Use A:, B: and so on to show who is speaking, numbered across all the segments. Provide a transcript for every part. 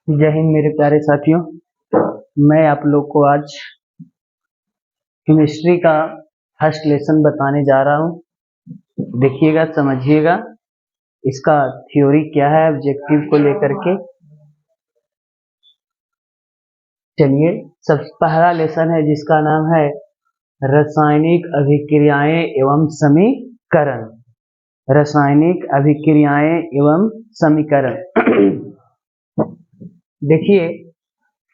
A: जय हिंद मेरे प्यारे साथियों, मैं आप लोग को आज केमिस्ट्री का फर्स्ट लेसन बताने जा रहा हूँ। देखिएगा, समझिएगा इसका थ्योरी क्या है ऑब्जेक्टिव को लेकर के। चलिए, सबसे पहला लेसन है जिसका नाम है रासायनिक अभिक्रियाएं एवं समीकरण। रासायनिक अभिक्रियाएं एवं समीकरण। देखिए,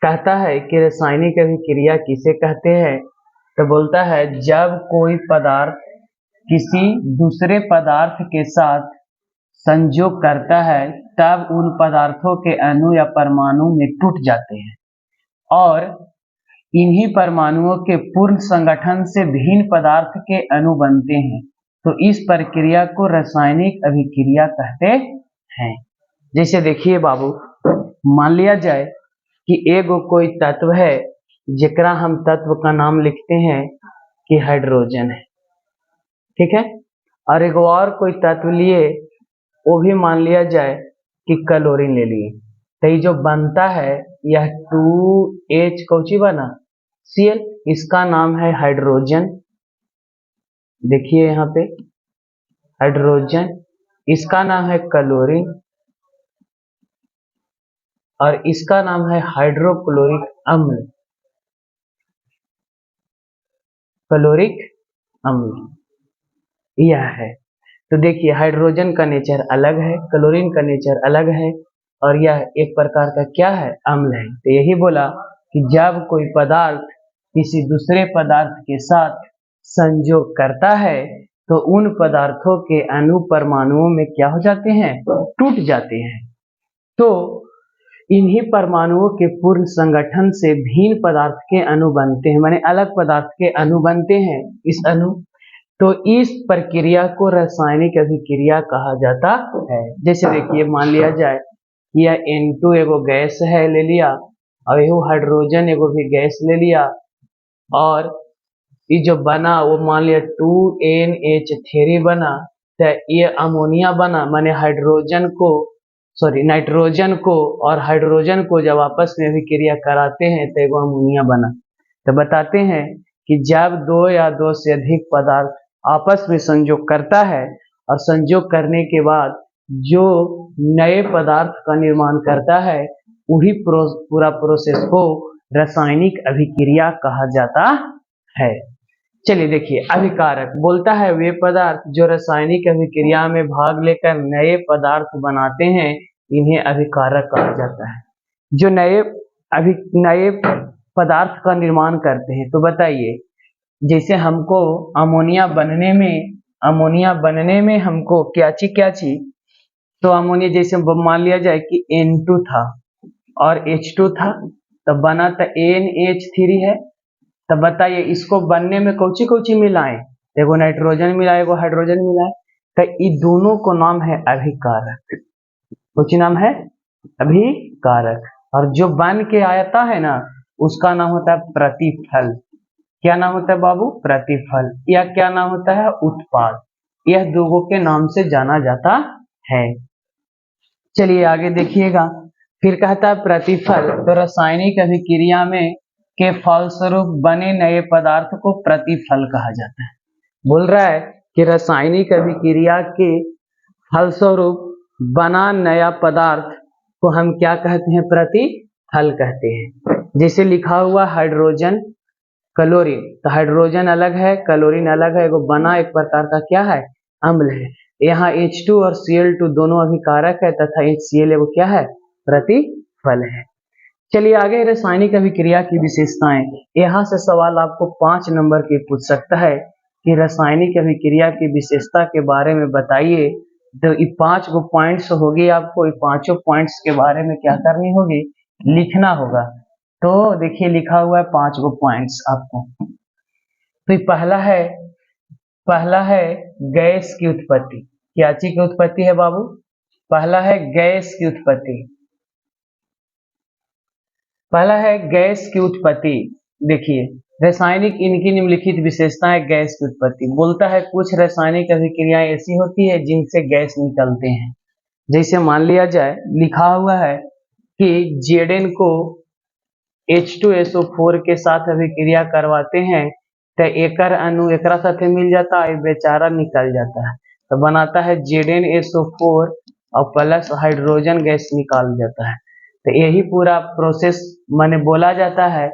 A: कहता है कि रासायनिक अभिक्रिया किसे कहते हैं, तो बोलता है जब कोई पदार्थ किसी दूसरे पदार्थ के साथ संयोग करता है तब उन पदार्थों के अणु या परमाणु में टूट जाते हैं और इन्हीं परमाणुओं के पूर्ण संगठन से भिन्न पदार्थ के अणु बनते हैं, तो इस प्रक्रिया को रासायनिक अभिक्रिया कहते हैं। जैसे देखिए बाबू, मान लिया जाए कि एगो कोई तत्व है जिकरा हम तत्व का नाम लिखते हैं कि हाइड्रोजन है, ठीक है। और एगो और कोई तत्व लिए, वो भी मान लिया जाए कि क्लोरीन ले लिए, तो ये जो बनता है यह 2H कौची बना Cl, इसका नाम है हाइड्रोजन। देखिए यहाँ पे हाइड्रोजन, इसका नाम है क्लोरीन और इसका नाम है हाइड्रोक्लोरिक अम्ल। क्लोरिक अम्ल यह है। तो देखिए, हाइड्रोजन का नेचर अलग है, क्लोरीन का नेचर अलग है और यह एक प्रकार का क्या है, अम्ल है। तो यही बोला कि जब कोई पदार्थ किसी दूसरे पदार्थ के साथ संयोग करता है तो उन पदार्थों के अणु परमाणुओं में क्या हो जाते हैं, टूट जाते हैं। तो इन्हीं परमाणुओं के पूर्ण संगठन से भिन्न पदार्थ के अणु बनते हैं, माने अलग पदार्थ के अणु बनते हैं इस अणु। तो इस प्रक्रिया को रासायनिक अभिक्रिया कहा जाता है। जैसे देखिए, मान लिया जाए कि यह N2 एगो गैस है, ले लिया, और यह हाइड्रोजन एगो भी गैस ले लिया, और ये जो बना वो मान लिया 2NH3 बना, तो ये अमोनिया बना, माने नाइट्रोजन को और हाइड्रोजन को जब आपस में अभिक्रिया कराते हैं तो एगो अमोनिया बना। तो बताते हैं कि जब दो या दो से अधिक पदार्थ आपस में संयोग करता है और संयोग करने के बाद जो नए पदार्थ का निर्माण करता है वही पूरा प्रोसेस को रासायनिक अभिक्रिया कहा जाता है। चलिए देखिए, अभिकारक बोलता है वे पदार्थ जो रासायनिक अभिक्रिया में भाग लेकर नए पदार्थ बनाते हैं इन्हें अभिकारक कहा जाता है। जो नए पदार्थ का निर्माण करते हैं, तो बताइए, जैसे हमको अमोनिया बनने में हमको क्या चाहिए, तो अमोनिया जैसे मान लिया जाए कि N2 था और H2 था, तब बना तो NH3 है। तब बताइए, इसको बनने में कौची मिलाएं, एगो नाइट्रोजन मिलाए, एगो हाइड्रोजन मिलाए, तो ये दोनों को नाम है अभिकारक। कौची नाम है, अभिकारक। और जो बन के आता है ना उसका नाम होता है प्रतिफल। क्या नाम होता है बाबू, प्रतिफल, या क्या नाम होता है, उत्पाद। यह दोनों के नाम से जाना जाता है। चलिए आगे देखिएगा, फिर कहता है प्रतिफल, तो रासायनिक अभिक्रिया में के फलस्वरूप बने नए पदार्थ को प्रतिफल कहा जाता है। बोल रहा है कि रासायनिक अभिक्रिया के फलस्वरूप बना नया पदार्थ को हम क्या कहते हैं, प्रतिफल कहते हैं। जैसे लिखा हुआ हाइड्रोजन क्लोरीन, तो हाइड्रोजन अलग है, क्लोरीन अलग है, एगो बना एक प्रकार का क्या है, अम्ल है। यहाँ H2 और Cl2 दोनों अभिकारक है तथा HCl वो क्या है, प्रतिफल है। चलिए आगे, रासायनिक अभिक्रिया की विशेषताएं। यहाँ से सवाल आपको 5 नंबर के पूछ सकता है कि रासायनिक अभिक्रिया की विशेषता के बारे में बताइए। तो ये 5 गो पॉइंट्स होगी, आपको ये पांचों पॉइंट्स के बारे में क्या करनी होगी, लिखना होगा। तो देखिए, लिखा हुआ है 5 गो पॉइंट्स आपको। तो पहला है गैस की उत्पत्ति। क्या चीज की उत्पत्ति है बाबू, पहला है गैस की उत्पत्ति। देखिए, रासायनिक इनकी निम्नलिखित विशेषताएं गैस की उत्पत्ति। बोलता है कुछ रासायनिक अभिक्रियाएं ऐसी होती है जिनसे गैस निकलते हैं, जैसे मान लिया जाए लिखा हुआ है कि Zn को H2SO4 के साथ अभिक्रिया करवाते हैं तो एकर अणु एकरा साथे मिल जाता है, बेचारा निकल जाता है तो बनाता है ZnSO4 और प्लस हाइड्रोजन गैस निकाल जाता है। तो यही पूरा प्रोसेस मैंने बोला जाता है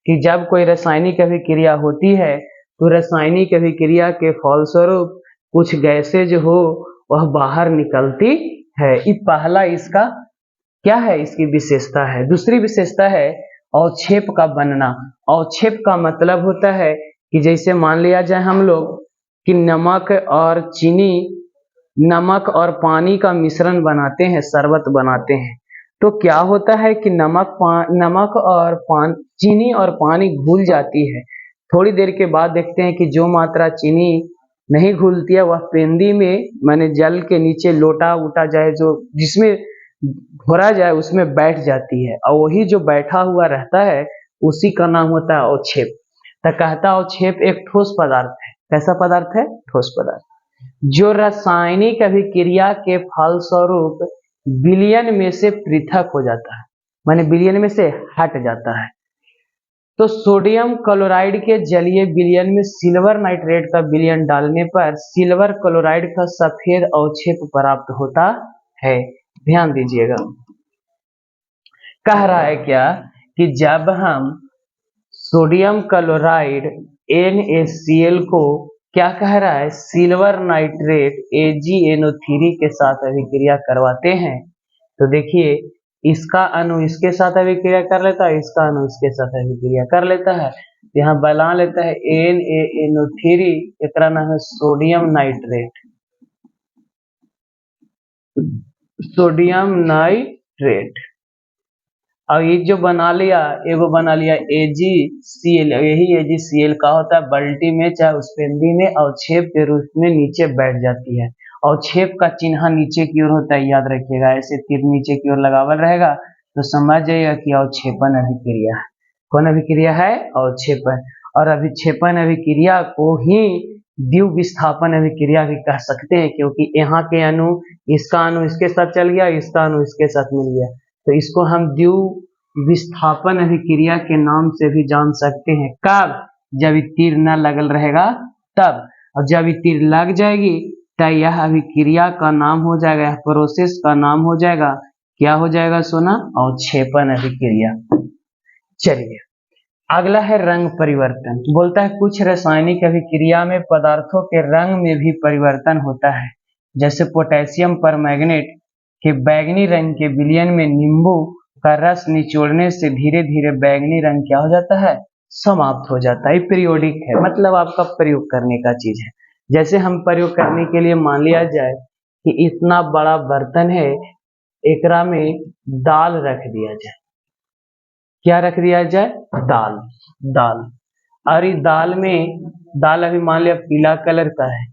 A: कि जब कोई रासायनिक अभिक्रिया होती है तो रासायनिक अभिक्रिया के फलस्वरूप कुछ गैसें जो हो वह बाहर निकलती है। ये पहला इसका क्या है, इसकी विशेषता है। दूसरी विशेषता है अवक्षेप का बनना। अवक्षेप का मतलब होता है कि जैसे मान लिया जाए हम लोग कि नमक और चीनी, नमक और पानी का मिश्रण बनाते हैं, शरबत बनाते हैं, तो क्या होता है कि नमक और चीनी और पानी घुल जाती है। थोड़ी देर के बाद देखते हैं कि जो मात्रा चीनी नहीं घुलती है वह पेंदी में माने जल के नीचे लोटा उटा जाए जो जिसमें घोरा जाए उसमें बैठ जाती है, और वही जो बैठा हुआ रहता है उसी का नाम होता है अवक्षेप। तो कहता अवक्षेप एक ठोस पदार्थ है। कैसा पदार्थ है? ठोस पदार्थ, जो रासायनिक अभिक्रिया के फलस्वरूप विलयन में से पृथक हो जाता है, माने विलयन में से हट जाता है। तो सोडियम क्लोराइड के जलीय विलयन में सिल्वर नाइट्रेट का विलयन डालने पर सिल्वर क्लोराइड का सफेद अवक्षेप प्राप्त होता है। ध्यान दीजिएगा, कह रहा है क्या कि जब हम सोडियम क्लोराइड NaCl को क्या कह रहा है, सिल्वर नाइट्रेट AgNO3 के साथ अभिक्रिया करवाते हैं तो देखिए इसका अणु इसके साथ अभिक्रिया कर लेता है, इसका अणु इसके साथ अभिक्रिया कर लेता है, यहाँ बना लेता है NaNO3, एकरा नाम है सोडियम नाइट्रेट, सोडियम नाइट्रेट। और ये जो बना लिया, एगो बना लिया AgCl, यही AgCl का होता है बाल्टी में चाहे उस पेंदी में अवक्षेप के रूप में नीचे बैठ जाती है। अवक्षेप का चिन्ह नीचे की ओर होता है, याद रखिएगा, ऐसे तीर नीचे की ओर लगावल रहेगा तो समझ जाइएगा कि अवक्षेपण अभिक्रिया है। कौन अभिक्रिया है? अवक्षेपण। और अभिक्षेपण अभिक्रिया को ही द्विविस्थापन अभिक्रिया भी कह सकते हैं, क्योंकि यहाँ के अणु, इसका अणु इसके साथ चल गया, इसका अणु इसके साथ मिल गया, तो इसको हम द्विविस्थापन अभिक्रिया के नाम से भी जान सकते हैं। कब? जब तीर न लगल रहेगा तब, और जब तीर लग जाएगी तो यह अभिक्रिया का नाम हो जाएगा, यह प्रोसेस का नाम हो जाएगा, क्या हो जाएगा सोना? अवक्षेपण अभिक्रिया। चलिए अगला है रंग परिवर्तन। बोलता है कुछ रासायनिक अभिक्रिया में पदार्थों के रंग में भी परिवर्तन होता है, जैसे पोटेशियम परमैंगनेट के बैगनी रंग के विलयन में नींबू का रस निचोड़ने से धीरे धीरे बैगनी रंग क्या हो जाता है? समाप्त हो जाता है। पीरियोडिक है, मतलब आपका प्रयोग करने का चीज है। जैसे हम प्रयोग करने के लिए मान लिया जाए कि इतना बड़ा बर्तन है, एकरा में दाल रख दिया जाए, क्या रख दिया जाए? दाल। और इस दाल में, दाल अभी मान लिया पीला कलर का है,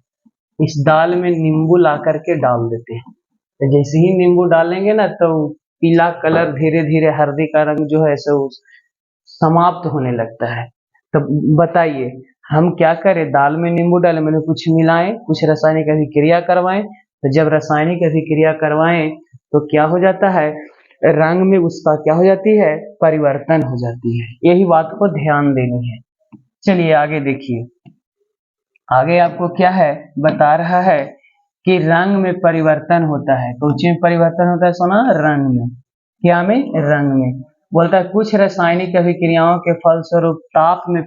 A: इस दाल में नींबू ला करके डाल देते हैं, तो जैसे ही नींबू डालेंगे ना तो पीला कलर धीरे धीरे हल्दी का रंग जो है सो समाप्त होने लगता है। तो बताइए हम क्या करें? दाल में नींबू डालें, मैंने कुछ मिलाएं, कुछ रासायनिक अभिक्रिया करवाएं, तो जब रासायनिक अभिक्रिया करवाएं तो क्या हो जाता है? रंग में उसका क्या हो जाती है? परिवर्तन हो जाती है। यही बात को ध्यान देनी है। चलिए आगे देखिए, आगे आपको क्या है बता रहा है कि रंग में परिवर्तन होता है। कौन में परिवर्तन होता है सोना? रंग में। क्या में? रंग में। बोलता है कुछ रासायनिक अभिक्रियाओं के फलस्वरूप ताप में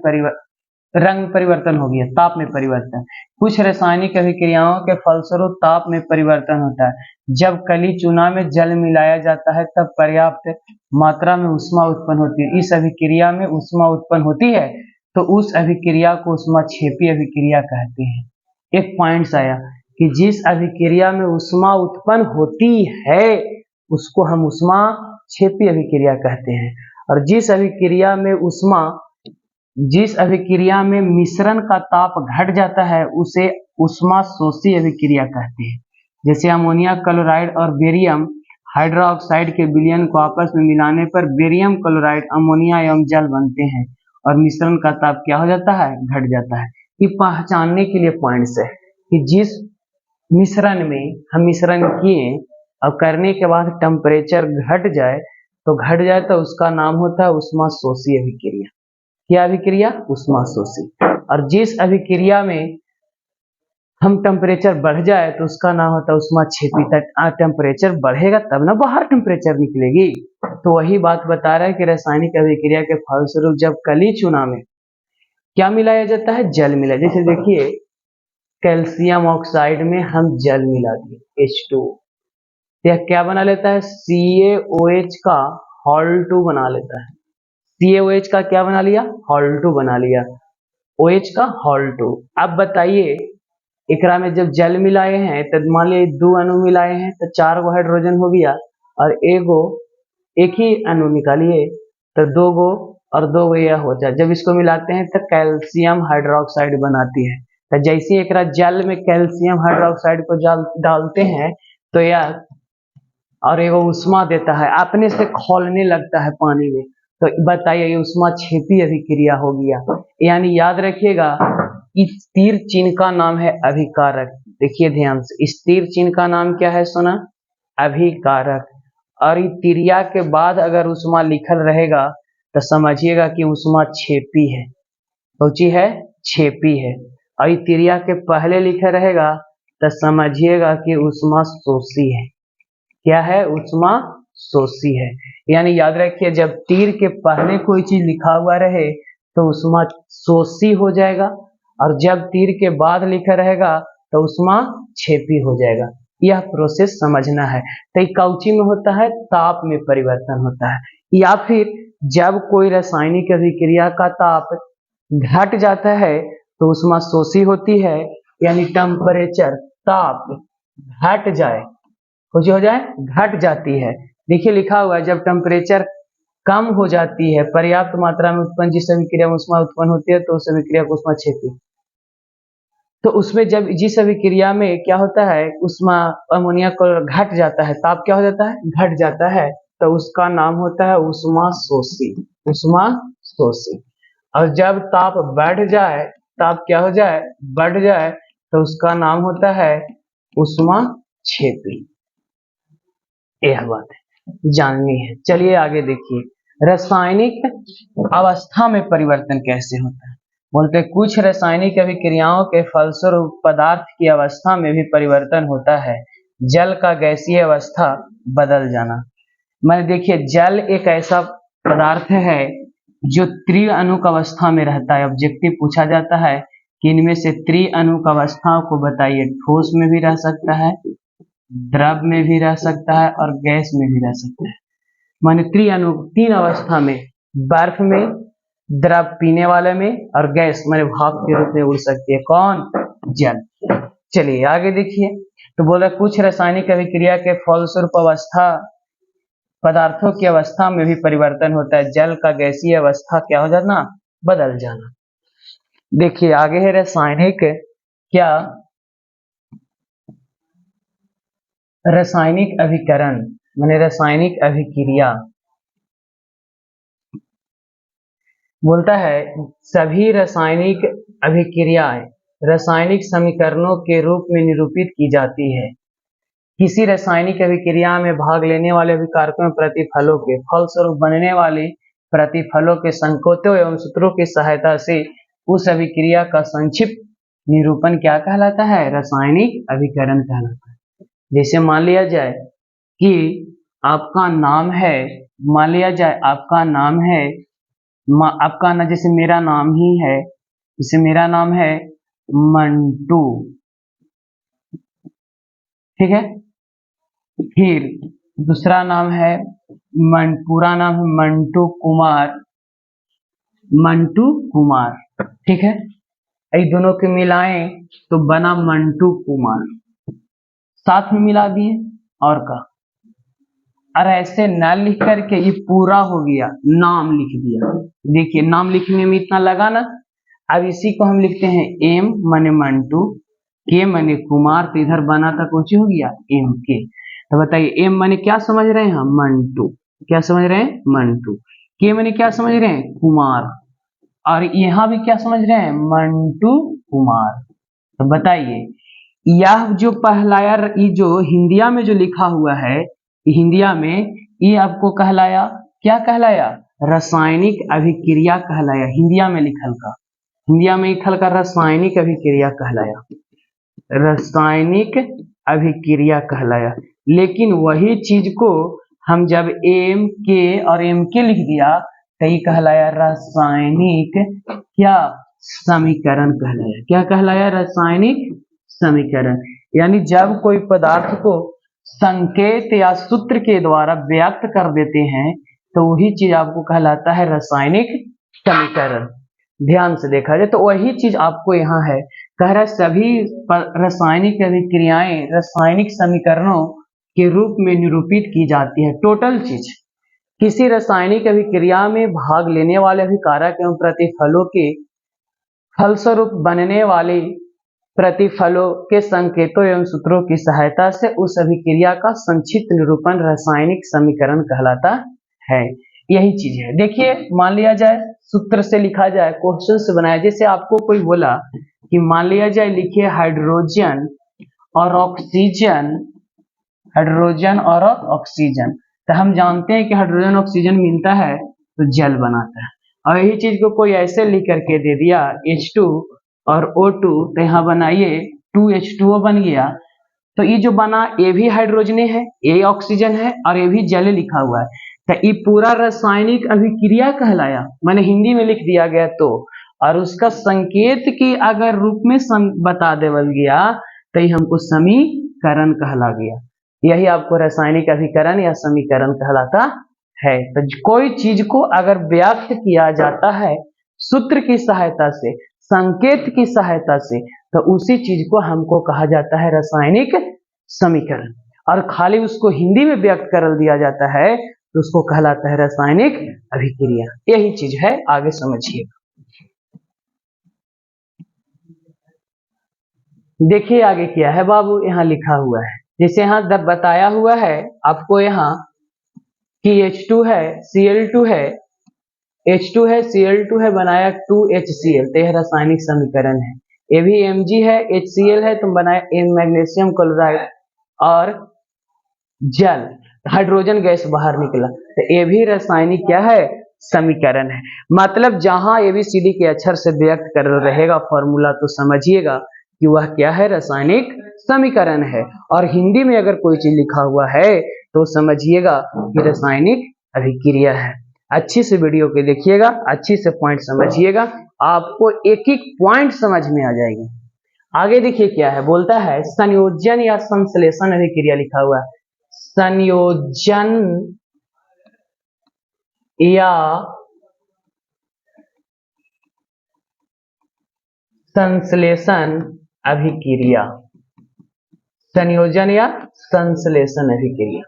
A: रंग परिवर्तन हो गया, ताप में परिवर्तन। कुछ रासायनिक अभिक्रियाओं के फलस्वरूप ताप में परिवर्तन होता है। जब कली चूना में जल मिलाया जाता है तब पर्याप्त मात्रा में ऊष्मा उत्पन्न होती है। इस अभिक्रिया में ऊष्मा उत्पन्न होती है तो उस अभिक्रिया को ऊष्माक्षेपी अभिक्रिया कहते हैं। एक पॉइंट आया कि जिस अभिक्रिया में ऊष्मा उत्पन्न होती है उसको हम ऊष्माक्षेपी अभिक्रिया कहते हैं, और जिस अभिक्रिया में मिश्रण का ताप घट जाता है उसे ऊष्माशोषी अभिक्रिया कहते हैं। जैसे अमोनिया क्लोराइड और बेरियम हाइड्रोक्साइड के विलयन को आपस में मिलाने पर बेरियम क्लोराइड अमोनिया एवं जल बनते हैं और मिश्रण का ताप क्या हो जाता है? घट जाता है। ये पहचानने के लिए पॉइंट्स है कि जिस मिश्रण में हम मिश्रण किए अब करने के बाद टेम्परेचर घट जाए तो उसका नाम होता है उष्माशोषी अभिक्रिया। क्या अभिक्रिया? उष्माशोषी। और जिस अभिक्रिया में हम टेम्परेचर बढ़ जाए तो उसका नाम होता है उष्माक्षेपी। टेम्परेचर बढ़ेगा तब ना बाहर टेम्परेचर निकलेगी। तो वही बात बता रहा है कि रासायनिक अभिक्रिया के फलस्वरूप जब कली चूना में क्या मिलाया जाता है? जल मिलाया। जैसे देखिए कैल्शियम ऑक्साइड में हम जल मिला दिए H2, यह क्या बना लेता है? CaOH का Hal2 बना लेता है। CaOH का क्या बना लिया? Hal2 बना लिया। OH का Hal2। अब बताइए एकरा में जब जल मिलाए हैं तो मान लीजिए 2 अणु मिलाए हैं तो 4 गो हाइड्रोजन हो गया और एक ही अणु निकालिए तो 2 गो और 2 गो यह हो जाए। जब इसको मिलाते हैं तो कैल्शियम हाइड्रोक्साइड बनाती है। तो जैसे एकरा जल में कैल्शियम हाइड्रोक्साइड को डालते हैं तो यह और एगो उष्मा देता है, अपने से खौलने लगता है पानी में। तो बताइए ये उष्माक्षेपी अभिक्रिया हो गया। यानी याद रखिएगा इस तीर चिन्ह का नाम है अभिकारक। देखिए ध्यान से, इस तीर चिन्ह का नाम क्या है सोना? अभिकारक। और इस तिरिया के बाद अगर उष्मा लिखल रहेगा तो समझिएगा कि उष्माक्षेपी है। सोची है? छेपी है। और इस तिरिया के पहले लिखा रहेगा तो समझिएगा कि उष्माशोषी है। क्या है? उष्माशोषी है। यानी याद रखिए जब तीर के पहले कोई चीज लिखा हुआ रहे तो उष्माशोषी हो जाएगा और जब तीर के बाद लिखा रहेगा तो उष्माक्षेपी हो जाएगा। यह प्रोसेस समझना है। तो कौची में होता है? ताप में परिवर्तन होता है। या फिर जब कोई रासायनिक अभिक्रिया का ताप घट जाता है तो उष्माशोषी होती है। यानी टेम्परेचर ताप घट जाए, कुछ हो जाए, घट जाती है। देखिए लिखा हुआ है जब टेम्परेचर कम हो जाती है, पर्याप्त मात्रा में उत्पन्न जिस अभिक्रिया में उष्मा उत्पन्न होती है तो उस अभिक्रिया को उष्माक्षेपी। तो उसमें जब जिस अभिक्रिया में क्या होता है उष्मा अमोनिया को घट जाता है, ताप क्या हो जाता है? घट जाता है, तो उसका नाम होता है उष्माशोषी। उष्माशोषी। और जब ताप बढ़ जाए, ताप क्या हो जाए? बढ़ जाए, तो उसका नाम होता है उष्माक्षेपी। यह बात है जाननी है। चलिए आगे देखिए रासायनिक अवस्था में परिवर्तन कैसे होता है। बोलते कुछ रासायनिक अभिक्रियाओं के फलस्वरूप पदार्थ की अवस्था में भी परिवर्तन होता है। जल का गैसीय अवस्था बदल जाना। मैंने देखिए जल एक ऐसा पदार्थ है जो त्रिअणुक अवस्था में रहता है। ऑब्जेक्टिव पूछा जाता है कि इनमें से त्रिअणुक अवस्थाओं को बताइए। ठोस में भी रह सकता है, द्रव में भी रह सकता है और गैस में भी रह सकता है। माने त्रिअणु 3 अवस्था में, बर्फ में, द्रव पीने वाले में और गैस माने भाप के रूप में उड़ सकती है। कौन? जल। चलिए आगे देखिए तो बोला कुछ रासायनिक अभिक्रिया के फलस्वरूप अवस्था पदार्थों की अवस्था में भी परिवर्तन होता है। जल का गैसीय अवस्था क्या हो जाना? बदल जाना। देखिए आगे है रासायनिक क्या रासायनिक अभिकरण माने रासायनिक अभिक्रिया। बोलता है सभी रासायनिक अभिक्रियाएं रासायनिक समीकरणों के रूप में निरूपित की जाती है। किसी रासायनिक अभिक्रिया में भाग लेने वाले अभिकारकों में प्रतिफलों के फलस्वरूप बनने वाले प्रतिफलों के संकेतों एवं सूत्रों की सहायता से उस अभिक्रिया का संक्षिप्त निरूपण क्या कहलाता है? रासायनिक अभिकरण कहलाता है। जैसे मान लिया जाए कि आपका नाम है, मान लिया जाए आपका नाम है, आपका ना जैसे मेरा नाम ही है, जैसे मेरा नाम है मंटू, ठीक है। फिर दूसरा नाम है पूरा नाम है मंटू कुमार, मंटू कुमार, ठीक है। ये दोनों के मिलाएं तो बना मंटू कुमार, साथ में मिला दिए और का और ऐसे न लिख करके ये पूरा हो गया, नाम लिख दिया। देखिए नाम लिखने में इतना लगा ना। अब इसी को हम लिखते हैं एम माने मंटू, के माने कुमार, तो इधर बना था कुछ हो गया एम के। तो बताइए एम माने क्या समझ रहे हैं हम? मंटू। क्या समझ रहे हैं? मंटू। के माने क्या समझ रहे हैं? कुमार। और यहाँ भी क्या समझ रहे हैं? मंटू कुमार। तो बताइए यह जो पहलाया, ये जो हिंदिया में जो लिखा हुआ है, हिंदिया में ये आपको कहलाया, क्या कहलाया? रासायनिक अभिक्रिया कहलाया। हिंदिया में लिखल का, हिंदिया में लिखल का रासायनिक अभिक्रिया कहलाया, रासायनिक अभिक्रिया कहलाया। लेकिन वही चीज को हम जब एम के और एम के लिख दिया तो ये कहलाया रासायनिक क्या? समीकरण कहलाया। क्या कहलाया? रासायनिक समीकरण। यानी जब कोई पदार्थ को संकेत या सूत्र के द्वारा व्यक्त कर देते हैं तो वही चीज आपको कहलाता है रासायनिक समीकरण। ध्यान से देखा जाए तो वही चीज आपको यहाँ है, कह रहा है सभी रासायनिक अभिक्रियाएं रासायनिक समीकरणों के रूप में निरूपित की जाती है। टोटल चीज, किसी रासायनिक अभिक्रिया में भाग लेने वाले अभिकारक एवं प्रतिफलों के फलस्वरूप बनने वाले प्रतिफलों के संकेतों एवं सूत्रों की सहायता से उस अभिक्रिया का संक्षिप्त निरूपण रासायनिक समीकरण कहलाता है। यही चीज है। देखिए, मान लिया जाए सूत्र से लिखा जाए, क्वेश्चन से बनाया, जैसे आपको कोई बोला कि मान लिया जाए लिखिए हाइड्रोजन और ऑक्सीजन, हाइड्रोजन और ऑक्सीजन, तो हम जानते हैं कि हाइड्रोजन ऑक्सीजन मिलता है तो जल बनाता है। और यही चीज को कोई ऐसे लिख करके दे दिया H2 और O2, तो यहाँ बनाइए 2H2O बन गया। तो ये जो बना ये भी हाइड्रोजन है, ये ऑक्सीजन है और ये भी जल लिखा हुआ है, तो ये पूरा रासायनिक अभिक्रिया कहलाया। मैंने हिंदी में लिख दिया गया तो, और उसका संकेत की अगर रूप में बता देवल गया तो ये हमको समीकरण कहला गया। यही आपको रासायनिक अभिकरण या समीकरण कहलाता है। तो कोई चीज को अगर व्यक्त किया जाता है सूत्र की सहायता से, संकेत की सहायता से, तो उसी चीज को हमको कहा जाता है रासायनिक समीकरण। और खाली उसको हिंदी में व्यक्त कर दिया जाता है तो उसको कहलाता है रासायनिक अभिक्रिया। यही चीज है, आगे समझिए। देखिए आगे क्या है बाबू, यहाँ लिखा हुआ है, जैसे यहाँ बताया हुआ है आपको यहाँ कि H2 है, Cl2 है, H2 है, Cl2 है, बनाया 2HCl, तो यह रासायनिक समीकरण है। ये भी Mg है, HCl है, तो बनाया मैग्नीशियम क्लोराइड और जल, हाइड्रोजन गैस बाहर निकला, तो ये भी रासायनिक क्या है? समीकरण है। मतलब जहां ABCD के अक्षर से व्यक्त कर रहेगा फॉर्मूला, तो समझिएगा कि वह क्या है? रासायनिक समीकरण है। और हिंदी में अगर कोई चीज लिखा हुआ है तो समझिएगा कि रासायनिक अभिक्रिया है। अच्छी से वीडियो के देखिएगा, अच्छी से पॉइंट समझिएगा, आपको एक एक पॉइंट समझ में आ जाएगी। आगे देखिए क्या है, बोलता है संयोजन या संश्लेषण अभिक्रिया लिखा हुआ है। संयोजन या संश्लेषण अभिक्रिया, संयोजन या संश्लेषण अभिक्रिया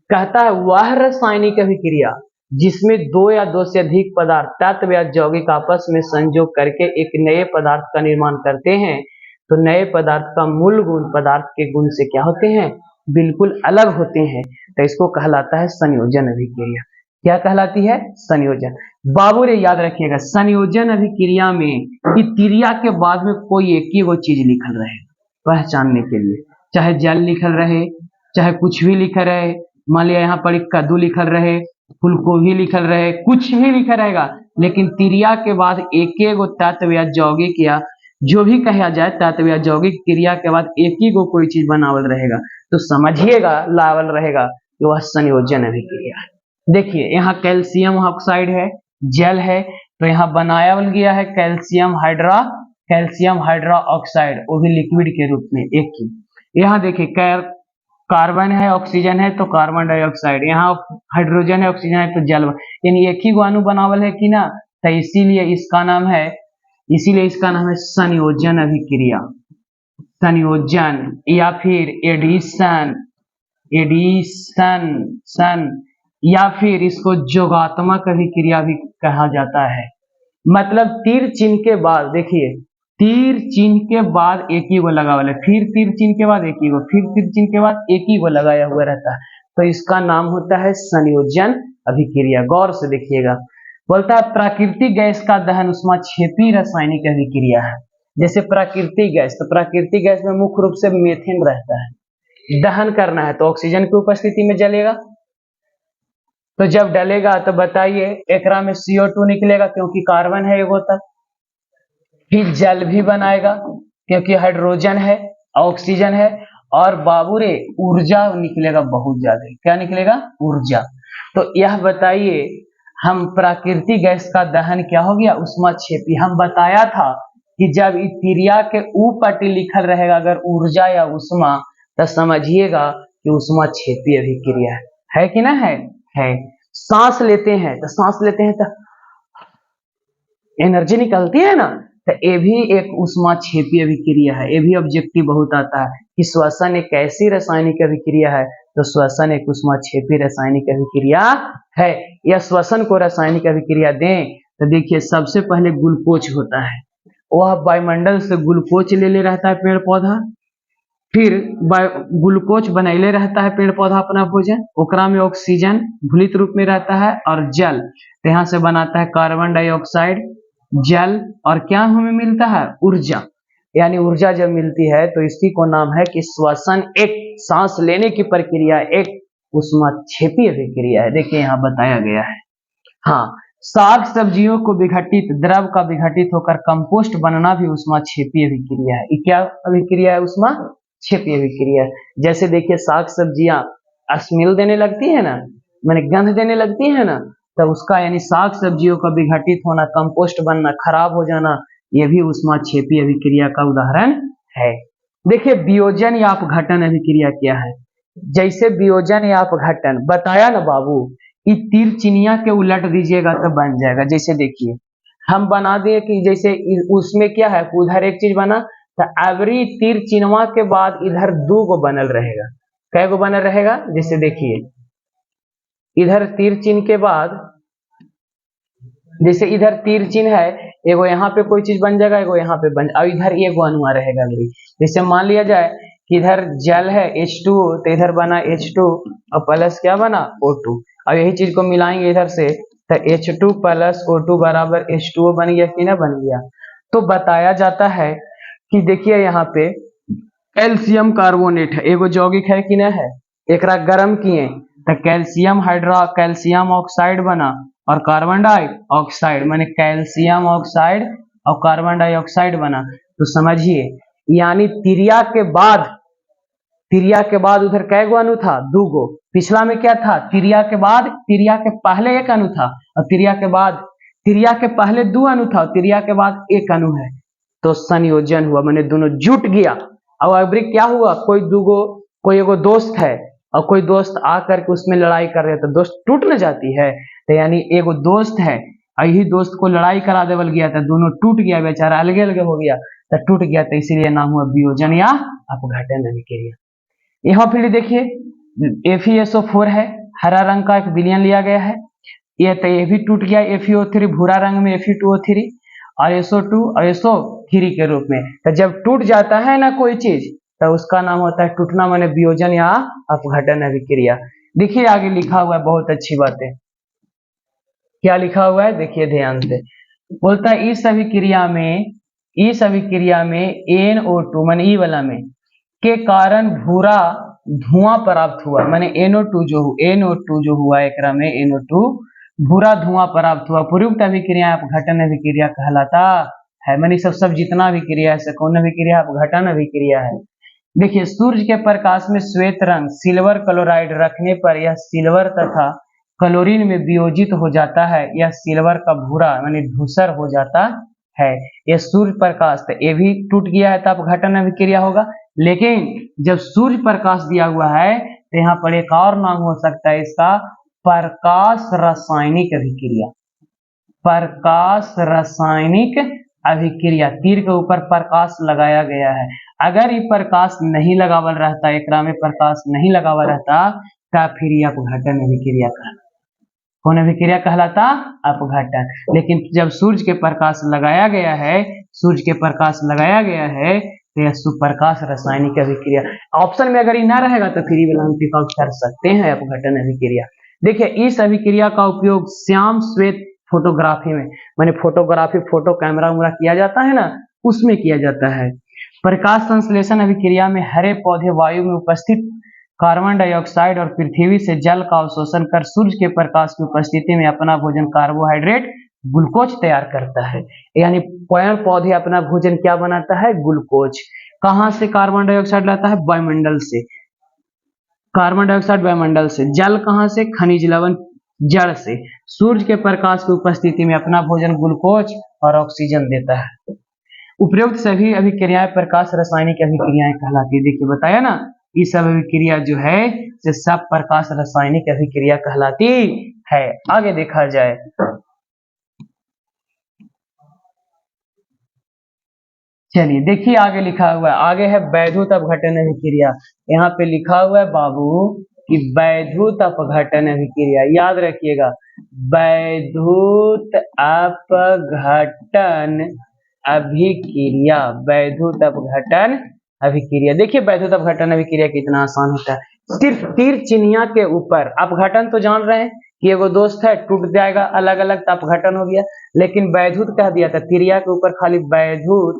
A: कहता है वह रासायनिक अभिक्रिया जिसमें दो या दो से अधिक पदार्थ तत्व या यौगिक आपस में संयोग करके एक नए पदार्थ का निर्माण करते हैं, तो नए पदार्थ का मूल गुण पदार्थ के गुण से क्या होते हैं? बिल्कुल अलग होते हैं, तो इसको कहलाता है संयोजन अभिक्रिया। क्या कहलाती है? संयोजन। बाबू रे याद रखिएगा, संयोजन अभिक्रिया में क्रिया के बाद में कोई एक ही वो चीज लिखल रहे पहचानने के लिए, चाहे जल लिखल रहे, चाहे कुछ भी लिखल रहे, मान लिया यहाँ पर कद्दू लिखल रहे, फूलगोभी लिखल रहे, कुछ भी लिखा रहेगा, लेकिन क्रिया के बाद एक एक तत्व या यौगिक या जो भी कहा जाए तत्व या यौगिक क्रिया के बाद एक ही को कोई चीज बनावल रहेगा, तो समझिएगा लावल रहेगा कि वह संयोजन अभिक्रिया है। देखिए यहाँ कैल्शियम ऑक्साइड है, जल है, तो यहाँ बनाया गया है कैल्शियम हाइड्रा ऑक्साइड, वो भी लिक्विड के रूप में एक ही। यहाँ देखिए कार्बन है, ऑक्सीजन है, तो कार्बन डाइऑक्साइड, यहाँ हाइड्रोजन है, ऑक्सीजन है, तो जल, यानी एक ही अणु बनावल है कि ना, तो इसीलिए इसका नाम है संयोजन अभिक्रिया। संयोजन या फिर एडिशन या फिर इसको जोगात्मक अभिक्रिया भी कहा जाता है। मतलब तीर चिन्ह के बाद, देखिए तीर चिन्ह के बाद एक ही वो लगा हुआ है, फिर तीर चिन्ह के बाद एक ही वो, फिर तीर चिन्ह के बाद एक ही वो लगाया हुआ रहता है, तो इसका नाम होता है संयोजन अभिक्रिया। गौर से देखिएगा, बोलता है प्राकृतिक गैस का दहन उष्मा क्षेपी रासायनिक अभिक्रिया है। जैसे प्राकृतिक गैस, तो प्राकृतिक गैस में मुख्य रूप से मीथेन रहता है, दहन करना है तो ऑक्सीजन की उपस्थिति में जलेगा। तो जब डलेगा तो बताइए एकरा में CO2 निकलेगा क्योंकि कार्बन है एगो तक, फिर जल भी बनाएगा क्योंकि हाइड्रोजन है, ऑक्सीजन है, और बाबू रे ऊर्जा निकलेगा बहुत ज्यादा। क्या निकलेगा? ऊर्जा। तो यह बताइए हम प्राकृतिक गैस का दहन क्या हो गया? ऊष्माक्षेपी। हम बताया था कि जब तिरिया के ऊपर लिखल रहेगा अगर ऊर्जा या ऊष्मा, तो समझिएगा कि ऊष्माक्षेपी अभिक्रिया है कि ना है। सांस लेते हैं तो एनर्जी निकलती है ना, तो ये भी एक ऊष्माक्षेपी अभिक्रिया है। ये भी ऑब्जेक्टिव बहुत आता है कि श्वसन एक ऐसी रासायनिक अभिक्रिया है, तो श्वसन एक ऊष्माक्षेपी रासायनिक अभिक्रिया है। या श्वसन को रासायनिक अभिक्रिया दें तो देखिए सबसे पहले ग्लूकोज होता है, वह वायुमंडल से ग्लूकोज ले रहता है पेड़ पौधा, फिर ग्लूकोज बनैले रहता है पेड़ पौधा अपना भोजन, ओकरा में ऑक्सीजन घुलित रूप में रहता है और जल, तो यहाँ से बनाता है कार्बन डाइऑक्साइड, जल, और क्या हमें मिलता है? ऊर्जा। यानी ऊर्जा जब मिलती है तो इसी को नाम है कि श्वसन एक सांस लेने की प्रक्रिया, एक ऊष्माक्षेपी अभिक्रिया है। देखिए यहाँ बताया गया है। हाँ, साग सब्जियों को विघटित द्रव का विघटित होकर कंपोस्ट बनना भी ऊष्माक्षेपी अभिक्रिया है। ये क्या अभिक्रिया है? ऊष्माक्षेपी अभिक्रिया। जैसे देखिए साग सब्जियां स्मेल देने लगती है ना, माने गंध देने लगती है ना, तो उसका यानी साग सब्जियों का विघटित होना, कंपोस्ट बनना, खराब हो जाना, यह भी ऊष्माक्षेपी अभिक्रिया का उदाहरण है। देखिए वियोजन या अपघटन अभिक्रिया क्या है? जैसे वियोजन या अपघटन बताया ना बाबू, इस तीर चिन्हिया के उलट दीजिएगा तो बन जाएगा। जैसे देखिए हम बना दिए कि जैसे उसमें क्या है, उधर एक चीज बना तो एवरी तीर चिन्हवा के बाद इधर दो गो बनल रहेगा। कै गो बनल रहेगा? जैसे देखिए इधर तीर चिन्ह के बाद, जैसे इधर तीर चिन्ह है, एगो यहाँ पे कोई चीज बन जाएगा, एगो यहाँ पे बन, और इधर एगो अनुआ रहेगा। जैसे मान लिया जाए कि इधर जल है H2O, तो इधर बना H2 और प्लस क्या बना? O2, और यही चीज को मिलाएंगे इधर से तो H2 प्लस O2 बराबर H2O बन गया कि ना बन गया। तो बताया जाता है कि देखिए यहाँ पे कैल्शियम कार्बोनेट है, एगो यौगिक है कि ना है, एकरा गर्म किए तो कैल्शियम ऑक्साइड बना और कार्बन डाइऑक्साइड, माने कैल्शियम ऑक्साइड और कार्बन डाइऑक्साइड बना। तो समझिए यानी तिरिया के बाद उधर कै गो अणु था? दो गो। पिछला में क्या था? तिरिया के पहले एक अणु था और तिरिया के पहले दो अणु था और तिरिया के बाद एक अणु है, तो संयोजन हुआ, माने दोनों जुट गया। अब अभी क्या हुआ? कोई एगो दोस्त है और कोई दोस्त आकर के उसमें लड़ाई कर रहे, तो दोस्त टूट न जाती है। तो यानी एगो दोस्त है और यही दोस्त को लड़ाई करा देवल गया था, दोनों टूट गया, बेचारा अलगे अलगे हो गया, तो टूट गया, तो इसीलिए नाम हुआ वियोजन या अपघटन अभिक्रिया। यहाँ फिर देखिए FeSO4 है, हरा रंग का एक विलयन लिया गया है, ये भी टूट गया, FeO3 भूरा रंग में Fe2O3 और SO2 और SO3 के रूप में। तो जब टूट जाता है ना कोई चीज, तो उसका नाम होता है टूटना, माने वियोजन या अपघटन अभिक्रिया। देखिए आगे लिखा हुआ है, बहुत अच्छी बात है। क्या लिखा हुआ है? देखिए ध्यान से, बोलता है इस अभिक्रिया में NO2 माने ई वाला में के कारण भूरा धुआं प्राप्त हुआ, माने NO2 जो हुआ एकरा में NO2 भूरा धुआं प्राप्त हुआ। प्रयुक्त अभिक्रिया अपघटन अभिक्रिया कहलाता है। माने सब जितना अभिक्रिया है कौन अभिक्रिया? अपघटन अभिक्रिया है। देखिए सूर्य के प्रकाश में श्वेत रंग सिल्वर क्लोराइड रखने पर यह सिल्वर तथा क्लोरीन में वियोजित हो जाता है, यह सिल्वर का भूरा माने धूसर हो जाता है। यह सूर्य प्रकाश, तो ये भी टूट गया है तो अपघटन अभिक्रिया होगा। लेकिन जब सूर्य प्रकाश दिया हुआ है तो यहाँ पर एक और नाम हो सकता है इसका, प्रकाश रासायनिक अभिक्रिया। प्रकाश रासायनिक अभिक्रिया, तीर के ऊपर प्रकाश लगाया गया है। अगर ये प्रकाश नहीं लगावल रहता, एकरा में प्रकाश नहीं लगावल रहता, तो फिर ये अपघटन अभिक्रिया कहलाता। कौन अभिक्रिया कहलाता? अपघटन। लेकिन जब सूर्य के प्रकाश लगाया गया है तो यह सुप्रकाश रासायनिक अभिक्रिया। ऑप्शन में अगर ये ना रहेगा तो फिर ये हम पिक आउट कर सकते हैं अपघटन अभिक्रिया। देखिए इस अभिक्रिया का उपयोग श्याम श्वेत फोटोग्राफी में, माने फोटोग्राफी, फोटो कैमरा उमरा किया जाता है ना, उसमें किया जाता है। प्रकाश संश्लेषण अभिक्रिया में हरे पौधे वायु में उपस्थित कार्बन डाइऑक्साइड और पृथ्वी से जल का अवशोषण कर सूर्य के प्रकाश की उपस्थिति में अपना भोजन कार्बोहाइड्रेट ग्लूकोज तैयार करता है। यानी पेड़ पौधे अपना भोजन क्या बनाता है? ग्लूकोज। कहां से कार्बन डाइऑक्साइड लाता है? वायुमंडल से। कार्बन डाइऑक्साइड वायुमंडल से। जल कहां से? खनिज लवण जड़ से। सूर्य के प्रकाश की उपस्थिति में अपना भोजन ग्लूकोज और ऑक्सीजन देता है। उपरोक्त सभी अभिक्रियाएं प्रकाश रासायनिक अभिक्रियाएं कहलाती है। देखिए बताया ना, ये सब अभिक्रिया जो है ये सब प्रकाश रासायनिक अभिक्रिया कहलाती है। आगे देखा जाए, चलिए देखिए आगे लिखा हुआ है, आगे है वैद्युत अपघटन अभिक्रिया। यहाँ पे लिखा हुआ है बाबू कि वैद्युत अपघटन अभिक्रिया, याद रखिएगा वैद्युत अपघटन अभिक्रिया, वैद्युत अपघटन अभिक्रिया। देखिए वैद्युत अपघटन अभिक्रिया कितना आसान होता है। सिर्फ तीर चिन्हिया के ऊपर, अपघटन तो जान रहे हैं कि एगो दोस्त है टूट जाएगा, अलग अलग तो अपघटन हो गया, लेकिन वैद्युत कह दिया था, तिरिया के ऊपर खाली वैद्युत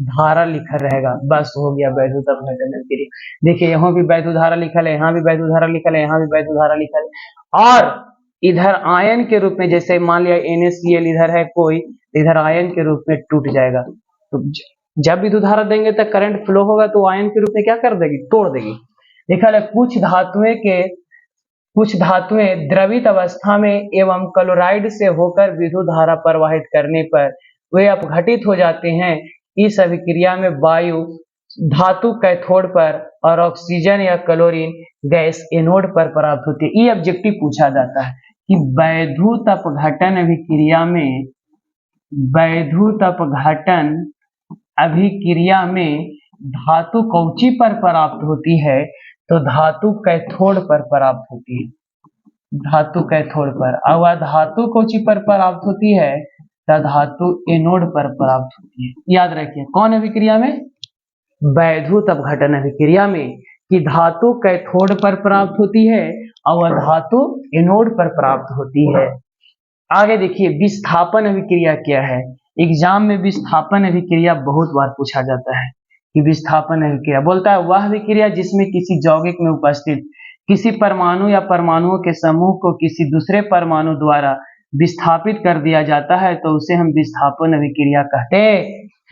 A: धारा लिखा रहेगा, बस हो गया वैद्युत अपघटन अभिक्रिया। देखिए यहाँ भी वैद्युत धारा लिखल है, यहाँ भी वैद्युत धारा लिखल है, यहाँ भी वैद्युत धारा लिखल है। और इधर आयन के रूप में, जैसे मान लिया NaCl इधर है कोई, इधर आयन के रूप में टूट जाएगा। तो जब विद्युत धारा देंगे तो करंट फ्लो होगा, तो आयन के रूप में क्या कर देगी? तोड़ देगी। देखा है कुछ धातुएं द्रवित अवस्था में एवं क्लोराइड से होकर विद्युत धारा प्रवाहित करने पर वे अपघटित हो जाते हैं। इस अभिक्रिया में वायु धातु कैथोड पर और ऑक्सीजन या क्लोरीन गैस एनोड पर प्राप्त होती है। ये ऑब्जेक्टिव पूछा जाता है कि वैद्युत अपघटन अभिक्रिया में धातु कौची पर प्राप्त होती है? तो धातु कैथोड पर प्राप्त होती है, धातु कैथोड पर। और धातु कौची पर प्राप्त होती है? तो धातु एनोड पर प्राप्त होती है। याद रखिए कौन अभिक्रिया में? वैद्युत अपघटन अभिक्रिया में, कि धातु कैथोड पर प्राप्त होती है और धातु एनोड पर प्राप्त होती है। आगे देखिए विस्थापन अभिक्रिया क्या है। एग्जाम में विस्थापन अभिक्रिया बहुत बार पूछा जाता है कि विस्थापन अभिक्रिया बोलता है वह अभिक्रिया जिसमें किसी यौगिक में उपस्थित किसी परमाणु या परमाणुओं के समूह को किसी दूसरे परमाणु द्वारा विस्थापित कर दिया जाता है, तो उसे हम विस्थापन अभिक्रिया कहते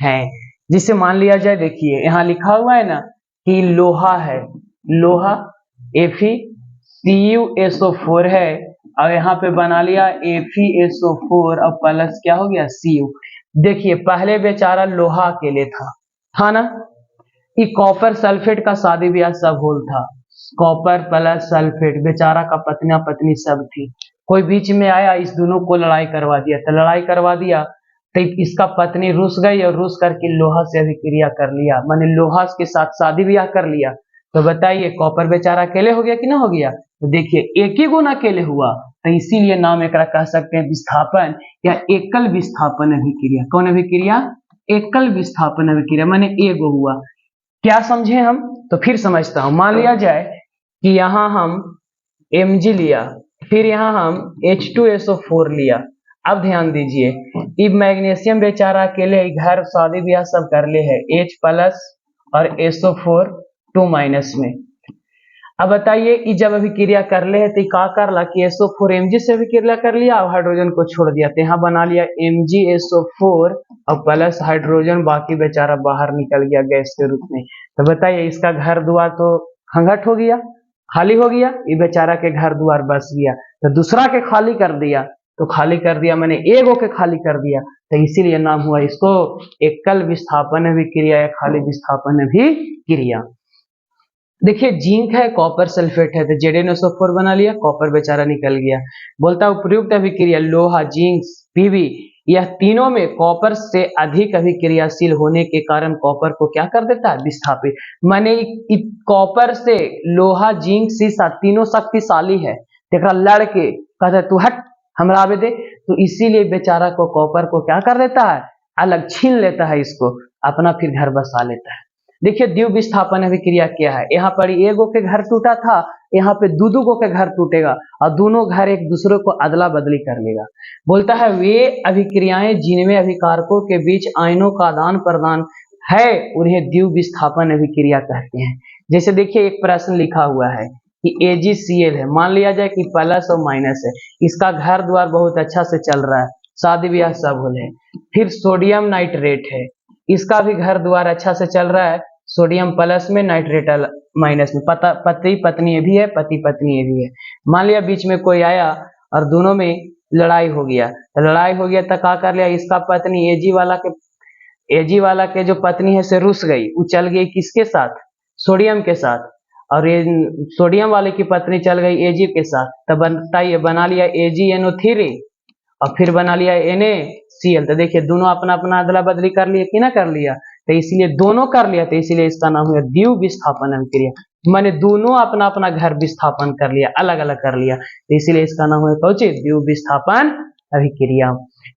A: हैं। जिसे मान लिया जाए, देखिए यहाँ लिखा हुआ है ना कि लोहा है, लोहा FeCuSO4 है, और यहाँ पे बना लिया FeSO4 और प्लस क्या हो गया? Cu। देखिए पहले बेचारा लोहा अकेले था ना, कि कॉपर सल्फेट का शादी ब्याह सब होल था, कॉपर प्लस सल्फेट, बेचारा का पत्नी पत्नी सब थी। कोई बीच में आया, इस दोनों को लड़ाई करवा दिया, तो लड़ाई करवा दिया तो इसका पत्नी रुस गई और रुस करके लोहा से अभिक्रिया कर लिया, माने लोहा के साथ शादी ब्याह कर लिया। तो बताइए कॉपर बेचारा अकेले हो गया कि ना हो गया? तो देखिए एक ही गुण अकेले हुआ, तो इसीलिए नाम एक कह सकते हैं विस्थापन या एकल विस्थापन अभिक्रिया। कौन अभिक्रिया? एकल विस्थापन अभिक्रिया, माने एगो हुआ। क्या समझे हम? तो फिर समझता हूं। मान लिया जाए कि यहाँ हम Mg लिया, फिर यहाँ हम H2SO4 लिया। अब ध्यान दीजिए, ये मैग्नीशियम बेचारा अकेले घर शादी ब्याह सब कर ले है, H प्लस और SO4 2 माइनस में। अब बताइए कि जब अभिक्रिया कर ले है तो क्या कर ला कि SO4 Mg से अभिक्रिया कर लिया और हाइड्रोजन को छोड़ दिया, तो यहाँ बना लिया MgSO4 और प्लस हाइड्रोजन, बाकी बेचारा बाहर निकल गया गैस के रूप में। तो बताइए इसका घर द्वार तो खंगट हो गया, खाली हो गया, ये बेचारा के घर द्वार बस गया। तो दूसरा के खाली कर दिया, तो खाली कर दिया मैंने एगो के खाली कर दिया, तो इसीलिए नाम हुआ इसको एकल विस्थापन अभिक्रिया या खाली विस्थापन अभिक्रिया। देखिए जिंक है, कॉपर सल्फेट है, तो ZnSO4 बना लिया, कॉपर बेचारा निकल गया। बोलता है उपयुक्त अभिक्रिया लोहा, जिंक, Pb यह तीनों में कॉपर से अधिक अभिक्रियाशील होने के कारण कॉपर को क्या कर देता है? विस्थापित। माने कॉपर से लोहा, जिंक, सीसा तीनों शक्तिशाली है, देखा लड़के कहते तू हट हमरा आवे दे, तो इसीलिए बेचारा को कॉपर को क्या कर देता है? अलग छीन लेता है, इसको अपना फिर घर बसा लेता है। देखिए द्विविस्थापन अभिक्रिया क्या है। यहाँ पर एगो के घर टूटा था यहाँ पे दो के घर टूटेगा और दोनों घर एक दूसरे को अदला बदली कर लेगा। बोलता है वे अभिक्रियाएं जिनमें अभिकारकों के बीच आयनों का आदान प्रदान है उन्हें द्विव विस्थापन अभिक्रिया कहते हैं। जैसे देखिए एक प्रश्न लिखा हुआ है कि AgCl है, मान लिया जाए कि प्लस और माइनस है, इसका घर द्वार बहुत अच्छा से चल रहा है, शादी ब्याह सब है। फिर सोडियम नाइट्रेट है, इसका भी घर द्वार अच्छा से चल रहा है, सोडियम प्लस में नाइट्रेट माइनस में, पति पत्नी भी है, पति पत्नी भी है। मान लिया बीच में कोई आया और दोनों में लड़ाई हो गया, तो लड़ाई हो गया तो क्या कर लिया, इसका पत्नी एजी वाला के जो पत्नी है से रुस गई, वो चल गई किसके साथ, सोडियम के साथ, और ये सोडियम वाले की पत्नी चल गई एजी के साथ, तब बताइए बना लिया AgNO3 और फिर बना लिया NaCl। तो देखिए दोनों अपना अपना अदला बदली कर लिया कि ना कर लिया, तो इसलिए दोनों कर लिया, तो इसलिए इसका नाम हुआ द्विव विस्थापन अभिक्रिया। मैंने दोनों अपना अपना घर विस्थापन कर लिया, अलग अलग कर लिया, तो इसलिए इसका नाम हुआ कौन सी, द्विव विस्थापन अभिक्रिया।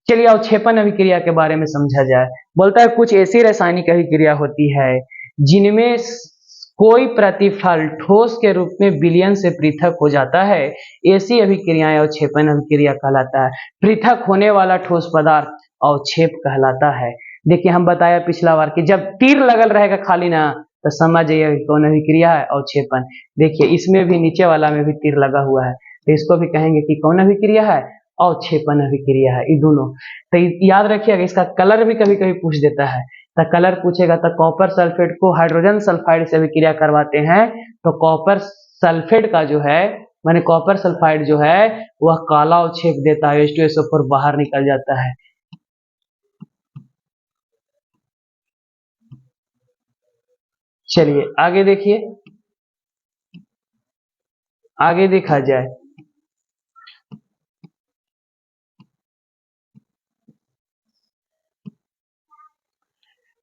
A: चलिए अवक्षेपण अभिक्रिया के बारे में समझा जाए। बोलता है कुछ ऐसी रासायनिक अभिक्रिया होती है जिनमें कोई प्रतिफल ठोस के रूप में विलयन से पृथक हो जाता है, ऐसी अभिक्रियाएं अवक्षेपण अभिक्रिया कहलाता है। पृथक होने वाला ठोस पदार्थ अवक्षेप कहलाता है। देखिए हम बताया पिछला बार कि जब तीर लगल रहेगा खाली ना, तो समझ जाइए कौन अभिक्रिया है, अवक्षेपण। देखिए इसमें भी नीचे वाला में भी तीर लगा हुआ है, तो इसको भी कहेंगे कि कौन अभिक्रिया है, अवक्षेपण अभिक्रिया है, ये दोनों। तो याद रखिएगा इसका कलर भी कभी कभी पूछ देता है, तो कलर पूछेगा तो कॉपर सल्फेट को हाइड्रोजन सल्फाइड से अभिक्रिया करवाते हैं, तो कॉपर सल्फेट का जो है माने कॉपर सल्फाइड जो है वह काला अवक्षेप देता है, H2SO4 बाहर निकल जाता है। चलिए आगे देखिए, आगे देखा जाए।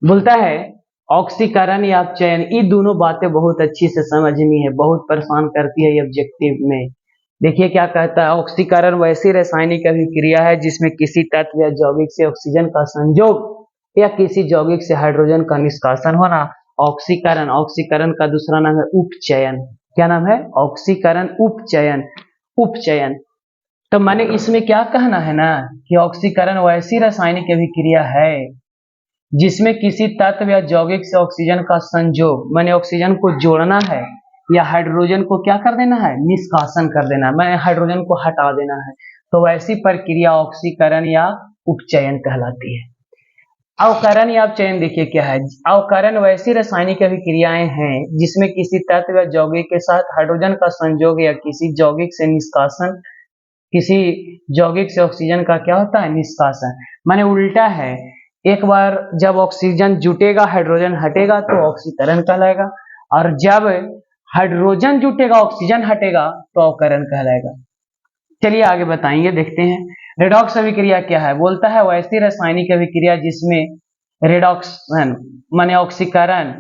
A: बोलता है ऑक्सीकरण या अपचयन, ये दोनों बातें बहुत अच्छी से समझ में है, बहुत परेशान करती है ये ऑब्जेक्टिव में। देखिए क्या कहता है, ऑक्सीकरण वैसी रासायनिक अभिक्रिया है जिसमें किसी तत्व या यौगिक से ऑक्सीजन का संयोग या किसी यौगिक से हाइड्रोजन का निष्कासन होना ऑक्सीकरण। ऑक्सीकरण का दूसरा नाम है उपचयन। क्या नाम है, ऑक्सीकरण उपचयन, उपचयन। तो मैंने इसमें क्या कहना है ना कि ऑक्सीकरण वैसी रासायनिक अभिक्रिया है जिसमें किसी तत्व या यौगिक से ऑक्सीजन का संयोग माने ऑक्सीजन को जोड़ना है या हाइड्रोजन को क्या कर देना है, निष्कासन कर देना है, माने हाइड्रोजन को हटा देना है, तो वैसी प्रक्रिया ऑक्सीकरण या उपचयन कहलाती है। अवकरण या अपचयन देखिए क्या है, अवकरण वैसी रासायनिक अभिक्रियाएं हैं जिसमें किसी तत्व या यौगिक के साथ हाइड्रोजन का संयोग या किसी यौगिक से निष्कासन, किसी यौगिक से ऑक्सीजन का क्या होता है, निष्कासन। माने उल्टा है, एक बार जब ऑक्सीजन जुटेगा हाइड्रोजन हटेगा तो ऑक्सीकरण कहलाएगा, और जब हाइड्रोजन जुटेगा ऑक्सीजन हटेगा तो अवकरण कहलाएगा। चलिए आगे बताएंगे, देखते हैं। रेडॉक्स अभिक्रिया क्या है, बोलता है वैसी रासायनिक अभिक्रिया जिसमें रेडॉक्सन माने ऑक्सीकरण,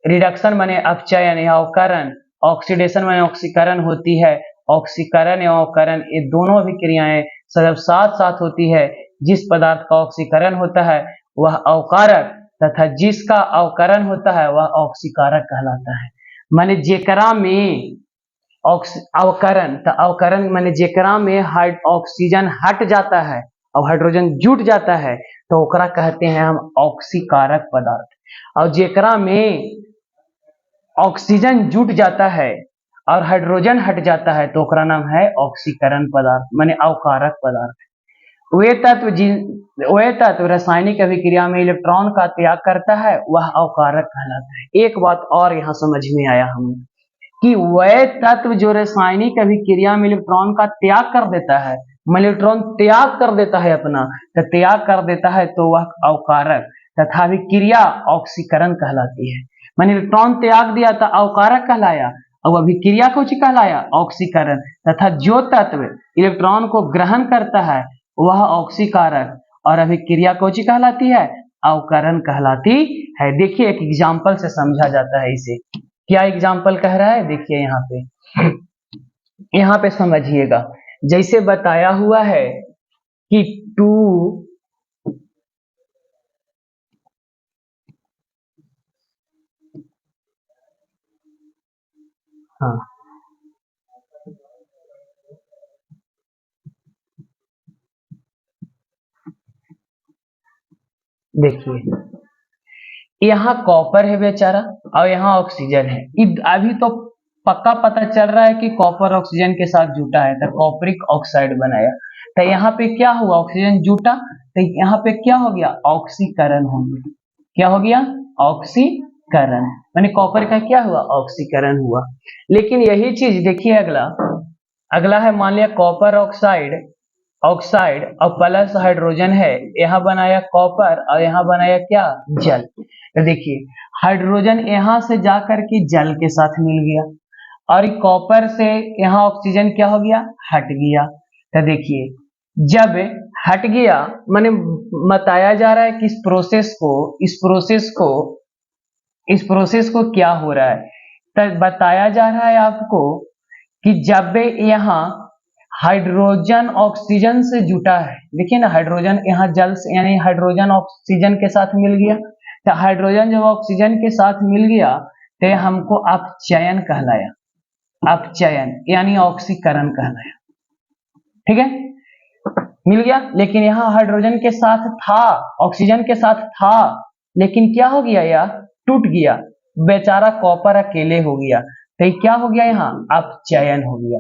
A: रिडक्शन माने अपचयन या अवकरण, ऑक्सीडेशन माने ऑक्सीकरण होती है। ऑक्सीकरण या अवकरण ये दोनों अभिक्रियाएं जब साथ साथ होती है, जिस पदार्थ का ऑक्सीकरण होता है वह अवकारक तथा जिसका अवकरण होता है वह ऑक्सीकारक कहलाता है। माने जेकरा में अवकरण, तो अवकरण माने जेकरा में ऑक्सीजन हट जाता है और हाइड्रोजन जुट जाता है तो ओकरा कहते हैं हम ऑक्सीकारक पदार्थ, और जेकरा में ऑक्सीजन जुट जाता है और हाइड्रोजन हट जाता है तो ओकरा नाम है ऑक्सीकरण पदार्थ माने अवकारक पदार्थ। वे तत्व रासायनिक अभिक्रिया में इलेक्ट्रॉन का त्याग करता है वह अवकारक कहलाता है। एक बात और यहाँ समझ में आया हमें कि वह तत्व जो रासायनिक अभिक्रिया में इलेक्ट्रॉन का त्याग कर देता है, इलेक्ट्रॉन त्याग कर देता है अपना, तो त्याग कर देता है तो वह अवकारक तथा अभिक्रिया ऑक्सीकरण कहलाती है। मैंने इलेक्ट्रॉन त्याग दिया तो अवकारक कहलाया, और अभिक्रिया कुछ कहलाया ऑक्सीकरण, तथा जो तत्व इलेक्ट्रॉन को ग्रहण करता है वह ऑक्सीकारक, और अभिक्रिया कौन कहलाती है, अवकरण कहलाती है। देखिए एक एग्जाम्पल से समझा जाता है इसे। क्या एग्जाम्पल कह रहा है, देखिए यहाँ पे समझिएगा। जैसे बताया हुआ है कि 2 हाँ देखिए यहाँ कॉपर है बेचारा और यहाँ ऑक्सीजन है। अभी तो पक्का पता चल रहा है कि कॉपर ऑक्सीजन के साथ जुटा है तो कॉपरिक ऑक्साइड बनाया। तो यहाँ पे क्या हुआ, ऑक्सीजन जुटा तो यहाँ पे क्या हो गया, ऑक्सीकरण हो गया। क्या हो गया, ऑक्सीकरण, माने कॉपर का क्या हुआ, ऑक्सीकरण हुआ। लेकिन यही चीज देखिए अगला है, मान लिया कॉपर ऑक्साइड और प्लस हाइड्रोजन है, यहाँ बनाया कॉपर और यहाँ बनाया क्या, जल। तो देखिए हाइड्रोजन यहाँ से जाकर के जल के साथ मिल गया और कॉपर से यहाँ ऑक्सीजन क्या हो गया, हट गया। तो देखिए जब हट गया माने बताया जा रहा है कि इस प्रोसेस को क्या हो रहा है, तो बताया जा रहा है आपको कि जब यहाँ हाइड्रोजन ऑक्सीजन से जुटा है, देखिए ना हाइड्रोजन यहाँ जल से यानी हाइड्रोजन ऑक्सीजन के साथ मिल गया। तो हाइड्रोजन जब ऑक्सीजन के साथ मिल गया तो हमको अपचयन कहलाया, अपचयन यानी ऑक्सीकरण कहलाया। ठीक है, मिल गया। लेकिन यहाँ हाइड्रोजन के साथ था, ऑक्सीजन के साथ था, लेकिन क्या हो गया, यह टूट गया, बेचारा कॉपर अकेले हो गया। तो क्या हो गया, यहाँ अपचयन हो गया,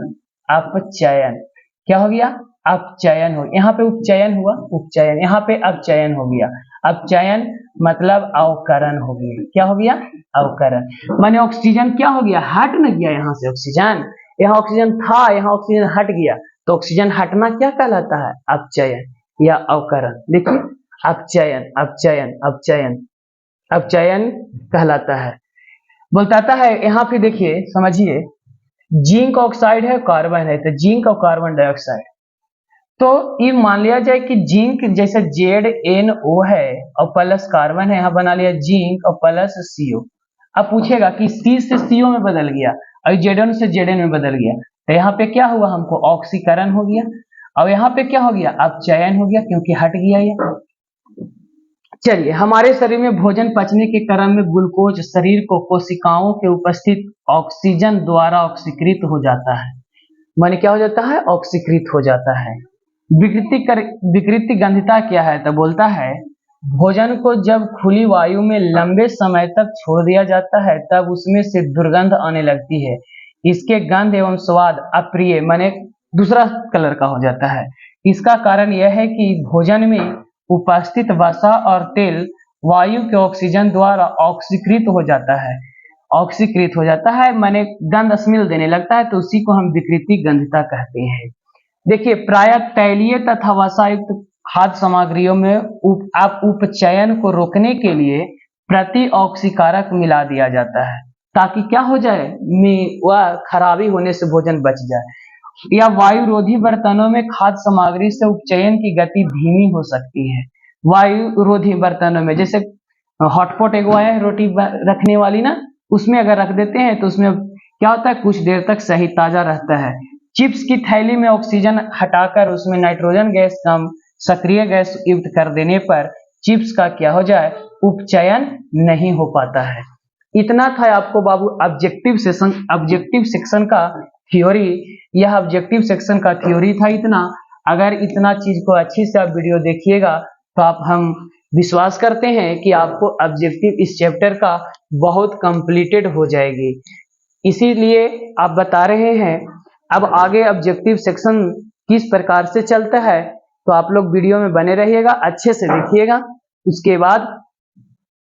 A: अपचयन। क्या हो गया, अपचयन हो, यहाँ पे उपचयन हुआ, उपचयन, यहाँ पे अपचयन हो गया। अपचयन मतलब अवकरण हो गया। क्या हो गया, अवकरण। माने ऑक्सीजन क्या हो गया, हट न गया यहाँ से ऑक्सीजन, यहाँ ऑक्सीजन था, यहाँ ऑक्सीजन हट गया। तो ऑक्सीजन हटना क्या कहलाता है, अपचयन या अवकरण। देखिए अपचयन अपचयन अपचयन अपचयन कहलाता है। बताता है यहाँ पे, देखिए समझिए, जिंक ऑक्साइड है, कार्बन है, तो जिंक और कार्बन डाइऑक्साइड। तो ये मान लिया जाए कि जिंक जैसे ZnO है और प्लस कार्बन है, यहाँ बना लिया जिंक और प्लस CO। अब पूछेगा कि C से CO में बदल गया और Zn से Zn में बदल गया, तो यहाँ पे क्या हुआ, हमको ऑक्सीकरण हो गया। और यहाँ पे क्या हो गया, अपचयन हो गया, क्योंकि हट गया ये। चलिए, हमारे शरीर में भोजन पचने के क्रम में ग्लूकोज शरीर को कोशिकाओं के उपस्थित ऑक्सीजन द्वारा ऑक्सीकृत हो जाता है। माने क्या हो जाता है, ऑक्सीकृत हो जाता है। विकृति गंधिता क्या है, तो बोलता है भोजन को जब खुली वायु में लंबे समय तक छोड़ दिया जाता है तब उसमें से दुर्गंध आने लगती है। इसके गंध एवं स्वाद अप्रिय माने दूसरा कलर का हो जाता है। इसका कारण यह है कि भोजन में उपस्थित वसा और तेल वायु के ऑक्सीजन द्वारा ऑक्सीकृत हो जाता है, ऑक्सीकृत हो जाता है, माने गंध स्मेल देने लगता है, तो उसी को हम विकृति गंधिता कहते हैं। देखिए प्रायः तैलीय तथा वसायुक्त खाद्य सामग्रियों में उपचयन को रोकने के लिए प्रति ऑक्सीकारक मिला दिया जाता है, ताकि क्या हो जाए, वह खराबी होने से भोजन बच जाए। या वायु रोधी बर्तनों में खाद्य सामग्री से उपचयन की गति धीमी हो सकती है। वायु रोधी बर्तनों में जैसे हॉटपॉट एक है रोटी रखने वाली ना, उसमें अगर रख देते हैं तो उसमें क्या होता है, कुछ देर तक सही ताजा रहता है। चिप्स की थैली में ऑक्सीजन हटाकर उसमें नाइट्रोजन गैस कम सक्रिय गैस युक्त कर देने पर चिप्स का क्या हो जाए, उपचयन नहीं हो पाता है। इतना था आपको बाबू ऑब्जेक्टिव सेक्शन का थ्योरी, यह ऑब्जेक्टिव सेक्शन का थ्योरी था इतना। अगर इतना चीज को अच्छी से आप वीडियो देखिएगा तो हम विश्वास करते हैं कि आपको ऑब्जेक्टिव इस चैप्टर का बहुत कंप्लीटेड हो जाएगी। इसीलिए आप बता रहे हैं अब आगे ऑब्जेक्टिव सेक्शन किस प्रकार से चलता है, तो आप लोग वीडियो में बने रहिएगा, अच्छे से देखिएगा। उसके बाद